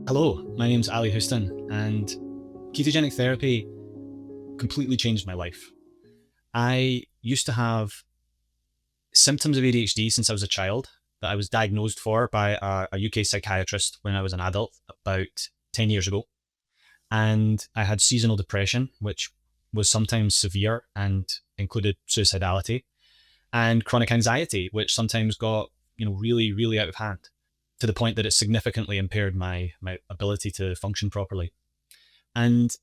Hello, my name's Ali Houston, and ketogenic therapy completely changed my life. I used to have symptoms of ADHD since I was a child that I was diagnosed for by a UK psychiatrist when I was an adult about 10 years ago. And I had seasonal depression, which was sometimes severe and included suicidality, and chronic anxiety, which sometimes got, really, really out of hand to the point that it significantly impaired my ability to function properly. And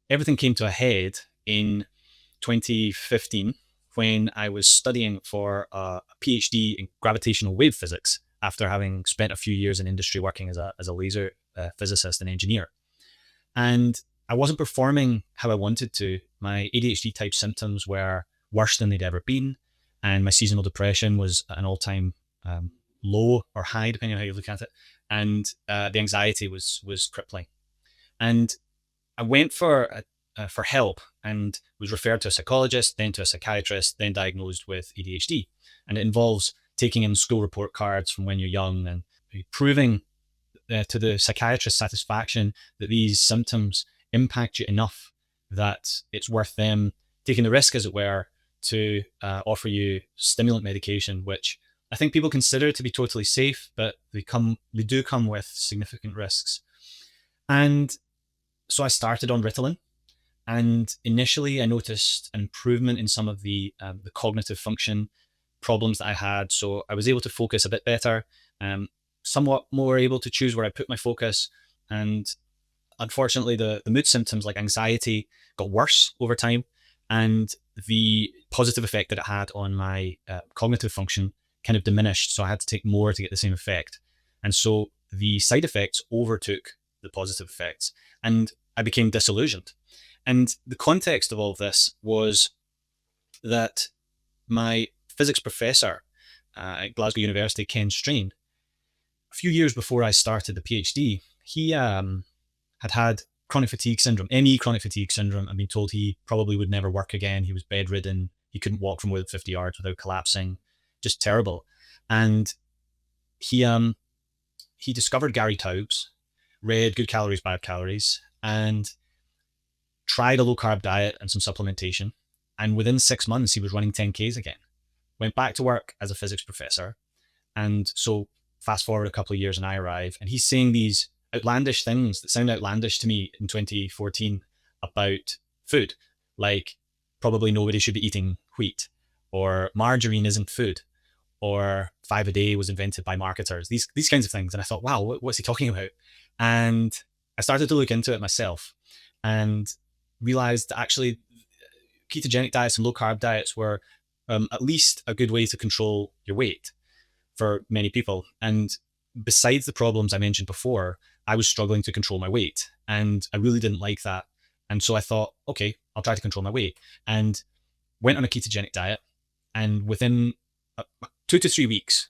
everything came to a head in 2015 when I was studying for a PhD in gravitational wave physics after having spent a few years in industry working as a laser physicist and engineer. And I wasn't performing how I wanted to. My ADHD type symptoms were worse than they'd ever been. And my seasonal depression was at an all time low or high, depending on how you look at it. And the anxiety was crippling. And I went for help and was referred to a psychologist, then to a psychiatrist, then diagnosed with ADHD. And it involves taking in school report cards from when you're young and proving to the psychiatrist's satisfaction that these symptoms impact you enough that it's worth them taking the risk, as it were, to offer you stimulant medication, which I think people consider to be totally safe, but they do come with significant risks. And so I started on Ritalin, and initially I noticed an improvement in some of the cognitive function problems that I had. So I was able to focus a bit better, somewhat more able to choose where I put my focus. And unfortunately, the mood symptoms like anxiety got worse over time, and the positive effect that it had on my cognitive function kind of diminished. So I had to take more to get the same effect. And so the side effects overtook the positive effects, and I became disillusioned. And the context of all of this was that my physics professor at Glasgow University, Ken Strain, a few years before I started the PhD, he had chronic fatigue syndrome, ME chronic fatigue syndrome. I've been told he probably would never work again. He was bedridden. He couldn't walk for more than 50 yards without collapsing. Just terrible. And he discovered Gary Taubes, read Good Calories, Bad Calories, and tried a low carb diet and some supplementation. And within 6 months, he was running 10Ks again. Went back to work as a physics professor. And so fast forward a couple of years and I arrive, and he's saying these outlandish things that sound outlandish to me in 2014 about food, like probably nobody should be eating wheat, or margarine isn't food, or 5 a day was invented by marketers, these kinds of things. And I thought, wow, what's he talking about? And I started to look into it myself and realized that actually ketogenic diets and low carb diets were at least a good way to control your weight for many people. And besides the problems I mentioned before, I was struggling to control my weight, and I really didn't like that. And so I thought, okay, I'll try to control my weight, and went on a ketogenic diet. And within 2 to 3 weeks,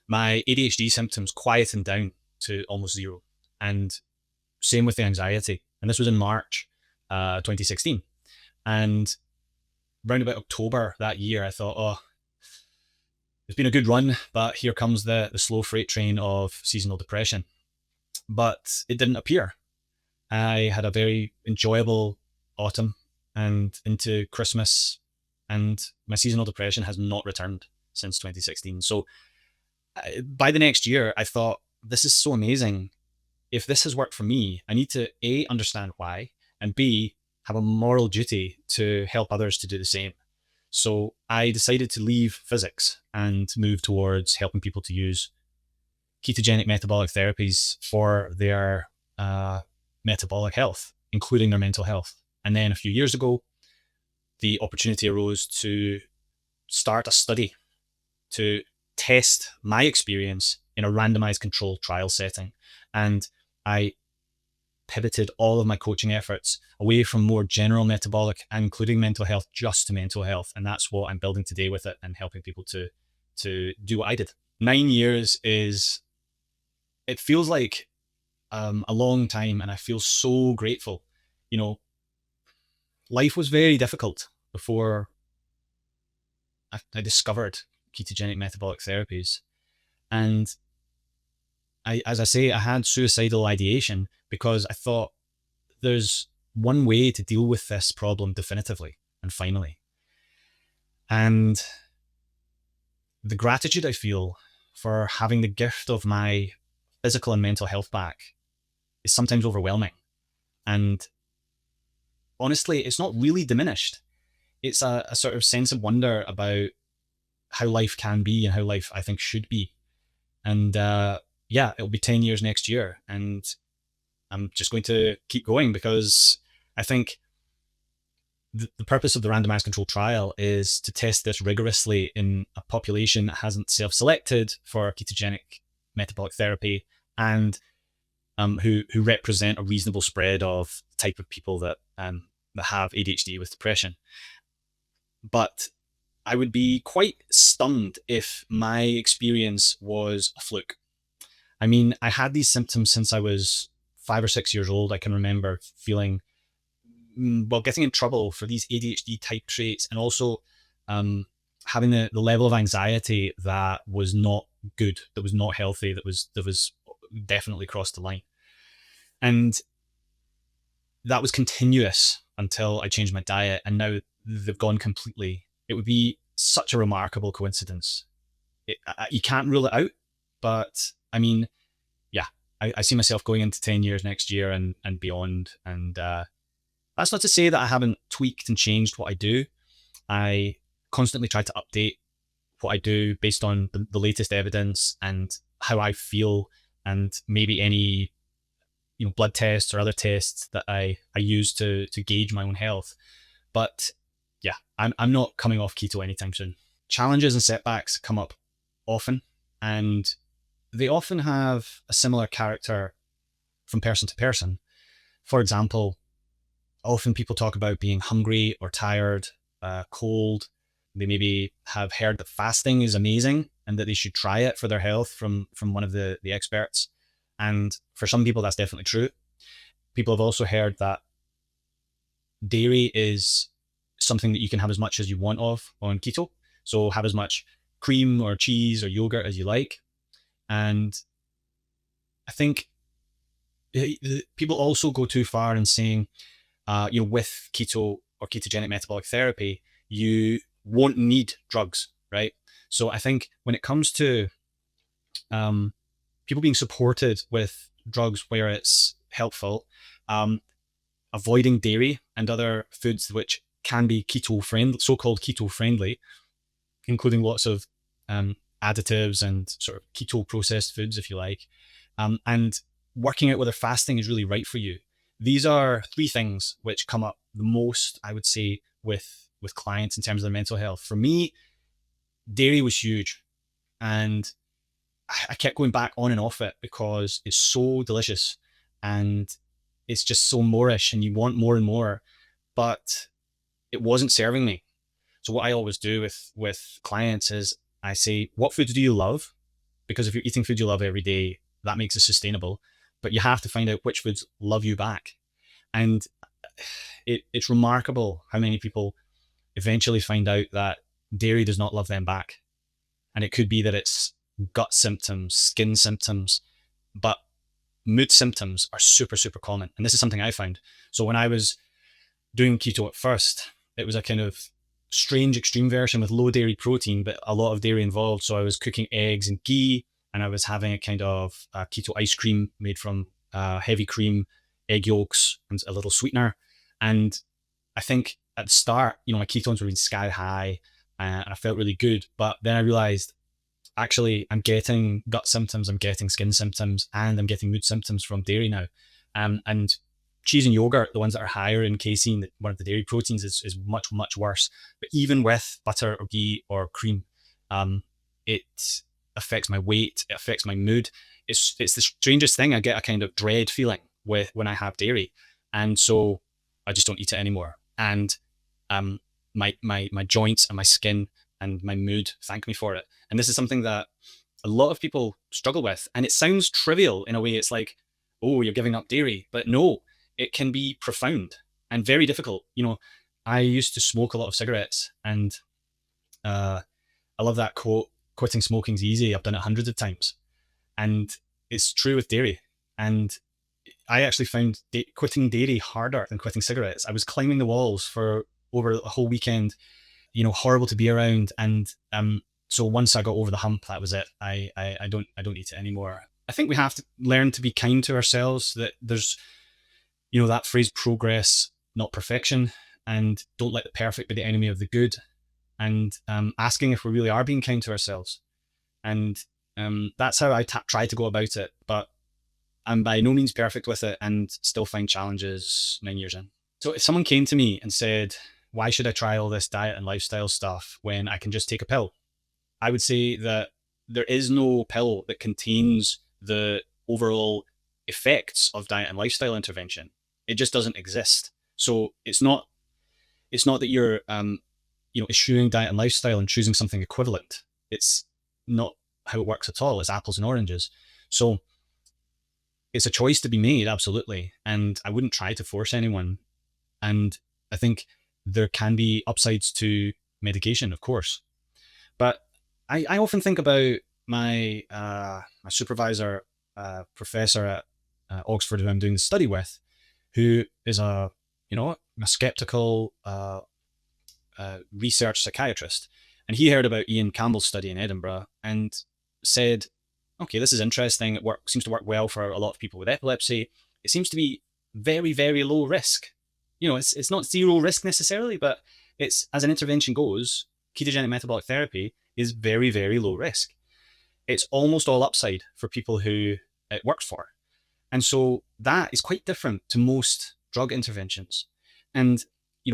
my ADHD symptoms quietened down to almost zero. And same with the anxiety. And this was in March 2016. And around about October that year, I thought, oh, it's been a good run, but here comes the slow freight train of seasonal depression. But it didn't appear. I had a very enjoyable autumn and into Christmas, and my seasonal depression has not returned since 2016. So by the next year, I thought, this is so amazing. If this has worked for me, I need to A, understand why, and B, have a moral duty to help others to do the same. So I decided to leave physics and move towards helping people to use ketogenic metabolic therapies for their metabolic health, including their mental health. And then a few years ago, the opportunity arose to start a study to test my experience in a randomized controlled trial setting. And I pivoted all of my coaching efforts away from more general metabolic, including mental health, just to mental health. And that's what I'm building today with it, and helping people to do what I did. 9 years it feels like a long time, and I feel so grateful. Life was very difficult before I discovered ketogenic metabolic therapies. And as I say, I had suicidal ideation because I thought there's one way to deal with this problem definitively and finally. And the gratitude I feel for having the gift of my physical and mental health back is sometimes overwhelming. And honestly, it's not really diminished. It's a sort of sense of wonder about how life can be and how life, I think, should be. And yeah, it'll be 10 years next year. And I'm just going to keep going because I think the purpose of the randomized control trial is to test this rigorously in a population that hasn't self-selected for ketogenic metabolic therapy and who represent a reasonable spread of the type of people that have ADHD with depression. But I would be quite stunned if my experience was a fluke. I mean, I had these symptoms since I was 5 or 6 years old. I can remember feeling, well, getting in trouble for these ADHD type traits, and also having the level of anxiety that was not good, that was not healthy, that was definitely crossed the line. And that was continuous until I changed my diet, and now they've gone completely. It would be such a remarkable coincidence. You can't rule it out, but I mean, yeah, I see myself going into 10 years next year and beyond. And that's not to say that I haven't tweaked and changed what I do. I constantly try to update what I do based on the latest evidence and how I feel, and maybe any blood tests or other tests that I use to gauge my own health. But yeah, I'm not coming off keto anytime soon. Challenges and setbacks come up often, and they often have a similar character from person to person. For example, often people talk about being hungry or tired, cold. They maybe have heard that fasting is amazing and that they should try it for their health from one of the experts. And for some people, that's definitely true. People have also heard that dairy is something that you can have as much as you want of on keto. So have as much cream or cheese or yogurt as you like. And I think people also go too far in saying, with keto or ketogenic metabolic therapy, you won't need drugs, right? So I think when it comes to people being supported with drugs where it's helpful, avoiding dairy and other foods which can be keto friendly, so-called keto friendly, including lots of additives and sort of keto processed foods, if you like, and working out whether fasting is really right for you. These are three things which come up the most, I would say, with clients in terms of their mental health. For me, dairy was huge, and I kept going back on and off it because it's so delicious and it's just so moreish and you want more and more, but it wasn't serving me. So what I always do with clients is I say, what foods do you love? Because if you're eating food you love every day, that makes it sustainable, but you have to find out which foods love you back. And it's remarkable how many people eventually find out that dairy does not love them back. And it could be that it's gut symptoms, skin symptoms, but mood symptoms are super, super common. And this is something I found. So when I was doing keto at first, it was a kind of strange extreme version with low dairy protein, but a lot of dairy involved. So I was cooking eggs and ghee, and I was having a kind of keto ice cream made from heavy cream, egg yolks, and a little sweetener. And I think at the start, my ketones were sky high, and I felt really good. But then I realized, actually, I'm getting gut symptoms, I'm getting skin symptoms, and I'm getting mood symptoms from dairy now. And cheese and yogurt, the ones that are higher in casein, one of the dairy proteins, is much, much worse. But even with butter or ghee or cream, it affects my weight, it affects my mood. It's the strangest thing. I get a kind of dread feeling when I have dairy. And so I just don't eat it anymore. And my joints and my skin and my mood thank me for it. And this is something that a lot of people struggle with. And it sounds trivial in a way. It's like, oh, you're giving up dairy. But no, it can be profound and very difficult. I used to smoke a lot of cigarettes, and I love that quote, quitting smoking's easy. I've done it hundreds of times. And it's true with dairy. And I actually found quitting dairy harder than quitting cigarettes. I was climbing the walls for over a whole weekend, horrible to be around. And so once I got over the hump, that was it. I don't eat it anymore. I think we have to learn to be kind to ourselves. That there's, that phrase, progress, not perfection, and don't let the perfect be the enemy of the good. And asking if we really are being kind to ourselves. And that's how I try to go about it. But I'm by no means perfect with it and still find challenges 9 years in. So if someone came to me and said, why should I try all this diet and lifestyle stuff when I can just take a pill? I would say that there is no pill that contains the overall effects of diet and lifestyle intervention. It just doesn't exist. So it's not that you're eschewing diet and lifestyle and choosing something equivalent. It's not how it works at all. It's apples and oranges. So it's a choice to be made, absolutely. And I wouldn't try to force anyone. And I think there can be upsides to medication, of course. But I often think about my supervisor, professor at Oxford, who I'm doing the study with, who is a skeptical research psychiatrist. And he heard about Ian Campbell's study in Edinburgh and said, okay, this is interesting. It seems to work well for a lot of people with epilepsy. It seems to be very, very low risk. It's not zero risk necessarily, but it's, as an intervention goes, ketogenic metabolic therapy is very, very low risk. It's almost all upside for people who it works for. And so that is quite different to most drug interventions. And,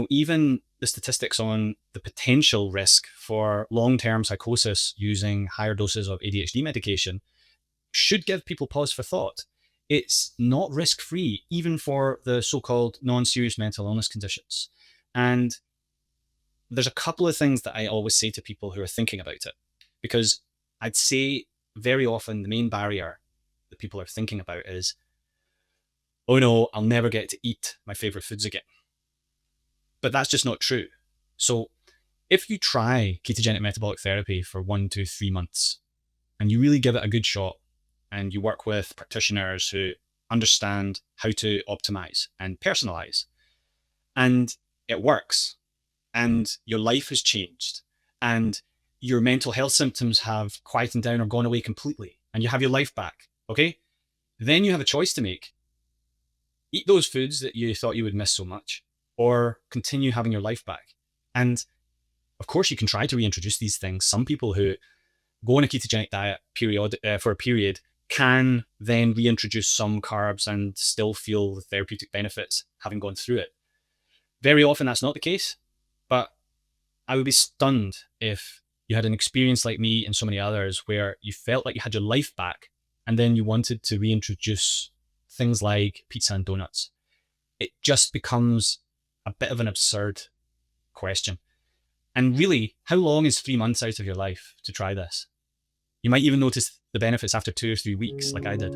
even the statistics on the potential risk for long-term psychosis using higher doses of ADHD medication should give people pause for thought. It's not risk-free, even for the so-called non-serious mental illness conditions. And there's a couple of things that I always say to people who are thinking about it, because I'd say very often the main barrier that people are thinking about is, oh no, I'll never get to eat my favorite foods again. But that's just not true. So if you try ketogenic metabolic therapy for 1 to 3 months and you really give it a good shot, and you work with practitioners who understand how to optimize and personalize, and it works, and your life has changed, and your mental health symptoms have quietened down or gone away completely, and you have your life back, okay? Then you have a choice to make. Eat those foods that you thought you would miss so much, or continue having your life back. And of course, you can try to reintroduce these things. Some people who go on a ketogenic diet for a period can then reintroduce some carbs and still feel the therapeutic benefits having gone through it. Very often that's not the case, but I would be stunned if you had an experience like me and so many others where you felt like you had your life back and then you wanted to reintroduce things like pizza and donuts. It just becomes a bit of an absurd question. And really, how long is 3 months out of your life to try this? You might even notice the benefits after 2 or 3 weeks, like I did.